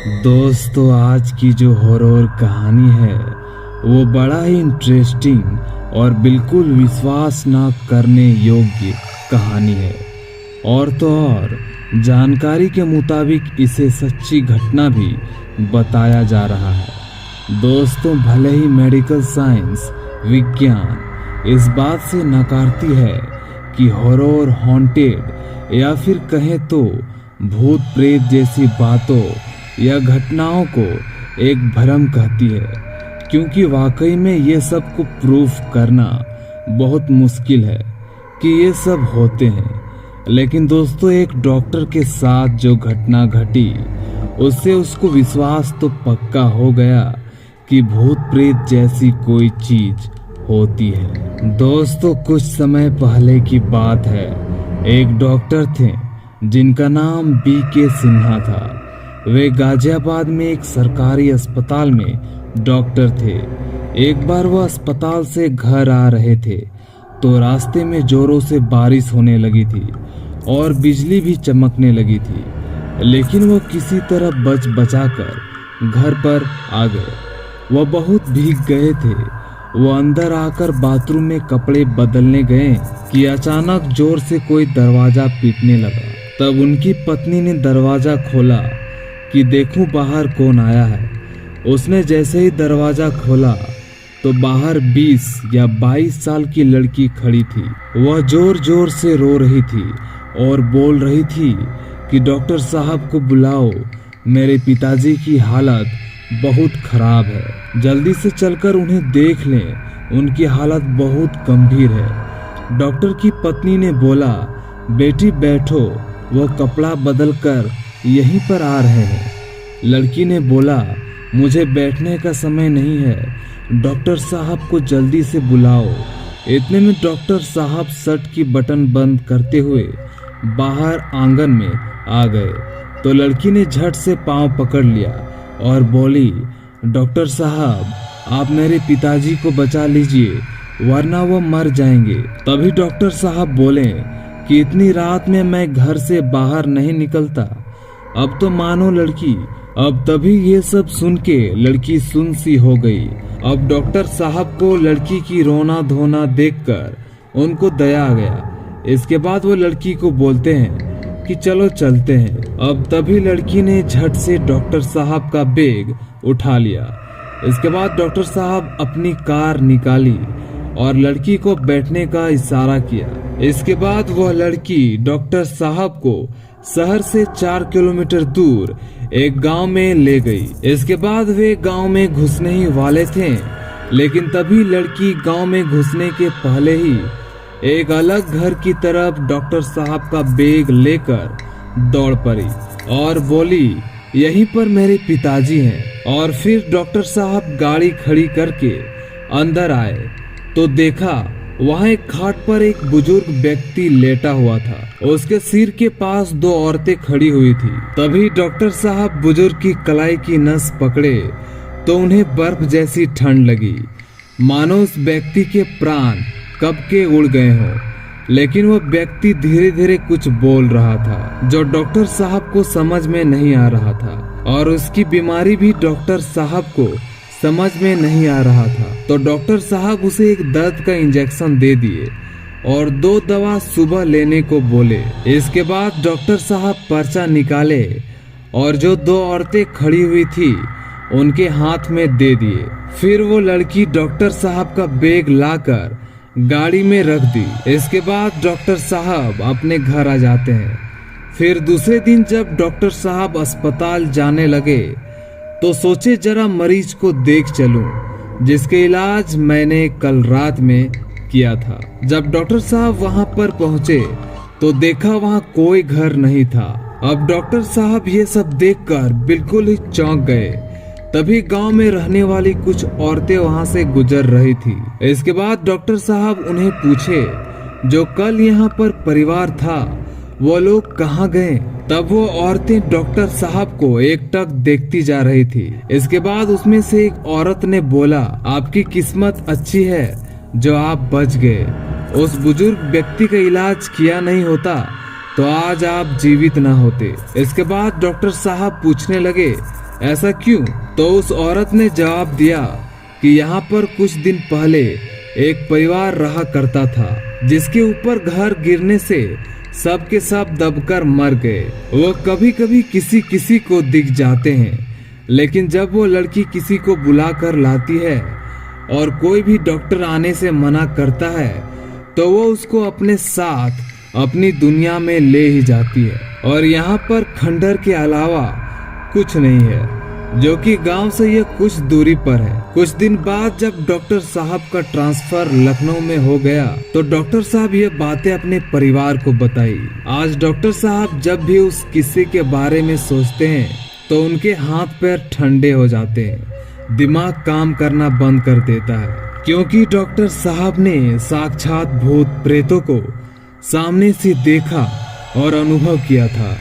दोस्तों, आज की जो हॉरर कहानी है वो बड़ा ही इंटरेस्टिंग और बिल्कुल विश्वास ना करने योग्य कहानी है। और तो और जानकारी के मुताबिक इसे सच्ची घटना भी बताया जा रहा है। दोस्तों, भले ही मेडिकल साइंस विज्ञान इस बात से नकारती है कि हॉरर, हॉन्टेड या फिर कहें तो भूत प्रेत जैसी बातों या घटनाओं को एक भ्रम कहती है, क्योंकि वाकई में ये सब को प्रूफ करना बहुत मुश्किल है कि ये सब होते हैं। लेकिन दोस्तों, एक डॉक्टर के साथ जो घटना घटी उससे उसको विश्वास तो पक्का हो गया कि भूत प्रेत जैसी कोई चीज होती है। दोस्तों, कुछ समय पहले की बात है। एक डॉक्टर थे जिनका नाम BK सिन्हा था। वे गाजियाबाद में एक सरकारी अस्पताल में डॉक्टर थे। एक बार वह अस्पताल से घर आ रहे थे तो रास्ते में जोरों से बारिश होने लगी थी और बिजली भी चमकने लगी थी, लेकिन वो किसी तरह बच बचाकर घर पर आ गए। वह बहुत भीग गए थे। वो अंदर आकर बाथरूम में कपड़े बदलने गए कि अचानक जोर से कोई दरवाजा पीटने लगा। तब उनकी पत्नी ने दरवाजा खोला कि देखूं बाहर कौन आया है। उसने जैसे ही दरवाजा खोला तो बाहर 20 या 22 साल की लड़की खड़ी थी। वह जोर जोर से रो रही थी और बोल रही थी कि डॉक्टर साहब को बुलाओ, मेरे पिताजी की हालत बहुत खराब है, जल्दी से चलकर उन्हें देख लें, उनकी हालत बहुत गंभीर है। डॉक्टर की पत्नी ने बोला, बेटी बैठो, वो कपड़ा बदलकर यहीं पर आ रहे हैं। लड़की ने बोला, मुझे बैठने का समय नहीं है, डॉक्टर साहब को जल्दी से बुलाओ। इतने में डॉक्टर साहब शर्ट की बटन बंद करते हुए बाहर आंगन में आ गए तो लड़की ने झट से पांव पकड़ लिया और बोली, डॉक्टर साहब, आप मेरे पिताजी को बचा लीजिए वरना वो मर जाएंगे। तभी डॉक्टर साहब बोले कि इतनी रात में मैं घर से बाहर नहीं निकलता, अब तो मानो लड़की। अब तभी ये सब सुन के लड़की सुन सी हो गई। अब डॉक्टर साहब को लड़की की रोना धोना देखकर उनको दया आ गया। इसके बाद वो लड़की को बोलते हैं कि चलो चलते हैं। अब तभी लड़की ने झट से डॉक्टर साहब का बैग उठा लिया। इसके बाद डॉक्टर साहब अपनी कार निकाली और लड़की को बैठने का इशारा किया। इसके बाद वह लड़की डॉक्टर साहब को शहर से 4 किलोमीटर दूर एक गांव में ले गई। इसके बाद वे गांव में घुसने ही वाले थे, लेकिन तभी लड़की गांव में घुसने के पहले ही एक अलग घर की तरफ डॉक्टर साहब का बैग लेकर दौड़ पड़ी और बोली, यहीं पर मेरे पिताजी हैं। और फिर डॉक्टर साहब गाड़ी खड़ी करके अंदर आए तो देखा वहां एक खाट पर एक बुजुर्ग व्यक्ति लेटा हुआ था। उसके सिर के पास 2 औरतें खड़ी हुई थी। तभी डॉक्टर साहब बुजुर्ग की कलाई की नस पकड़े तो उन्हें बर्फ जैसी ठंड लगी, मानो उस व्यक्ति के प्राण कब के उड़ गए हों। लेकिन वो व्यक्ति धीरे धीरे कुछ बोल रहा था जो डॉक्टर साहब को समझ में नहीं आ रहा था, और उसकी बीमारी भी डॉक्टर साहब को समझ में नहीं आ रहा था। तो डॉक्टर साहब उसे एक दर्द का इंजेक्शन दे दिए और 2 दवा सुबह लेने को बोले। इसके बाद डॉक्टर साहब पर्चा निकाले और जो 2 औरतें खड़ी हुई थी उनके हाथ में दे दिए। फिर वो लड़की डॉक्टर साहब का बैग लाकर गाड़ी में रख दी। इसके बाद डॉक्टर साहब अपने घर आ जाते हैं। फिर दूसरे दिन जब डॉक्टर साहब अस्पताल जाने लगे तो सोचे जरा मरीज को देख चलूं जिसके इलाज मैंने कल रात में किया था। जब डॉक्टर साहब वहां पर पहुंचे तो देखा वहां कोई घर नहीं था। अब डॉक्टर साहब ये सब देखकर बिल्कुल ही चौंक गए। तभी गांव में रहने वाली कुछ औरतें वहां से गुजर रही थी। इसके बाद डॉक्टर साहब उन्हें पूछे, जो कल यहाँ पर परिवार था वो लोग कहाँ गए? तब वो औरतें डॉक्टर साहब को एकटक देखती जा रही थी। इसके बाद उसमें से एक औरत ने बोला, आपकी किस्मत अच्छी है जो आप बच गए। उस बुजुर्ग व्यक्ति का इलाज किया नहीं होता तो आज आप जीवित न होते। इसके बाद डॉक्टर साहब पूछने लगे, ऐसा क्यों? तो उस औरत ने जवाब दिया कि यहाँ पर कुछ दिन पहले एक परिवार रहा करता था जिसके ऊपर घर गिरने से सब के सब दबकर मर गए। वो कभी कभी किसी किसी को दिख जाते हैं, लेकिन जब वो लड़की किसी को बुलाकर लाती है और कोई भी डॉक्टर आने से मना करता है तो वो उसको अपने साथ अपनी दुनिया में ले ही जाती है। और यहाँ पर खंडहर के अलावा कुछ नहीं है, जो कि गांव से ये कुछ दूरी पर है। कुछ दिन बाद जब डॉक्टर साहब का ट्रांसफर लखनऊ में हो गया तो डॉक्टर साहब ये बातें अपने परिवार को बताई। आज डॉक्टर साहब जब भी उस किस्से के बारे में सोचते हैं तो उनके हाथ पैर ठंडे हो जाते हैं, दिमाग काम करना बंद कर देता है, क्योंकि डॉक्टर साहब ने साक्षात भूत प्रेतों को सामने से देखा और अनुभव किया था।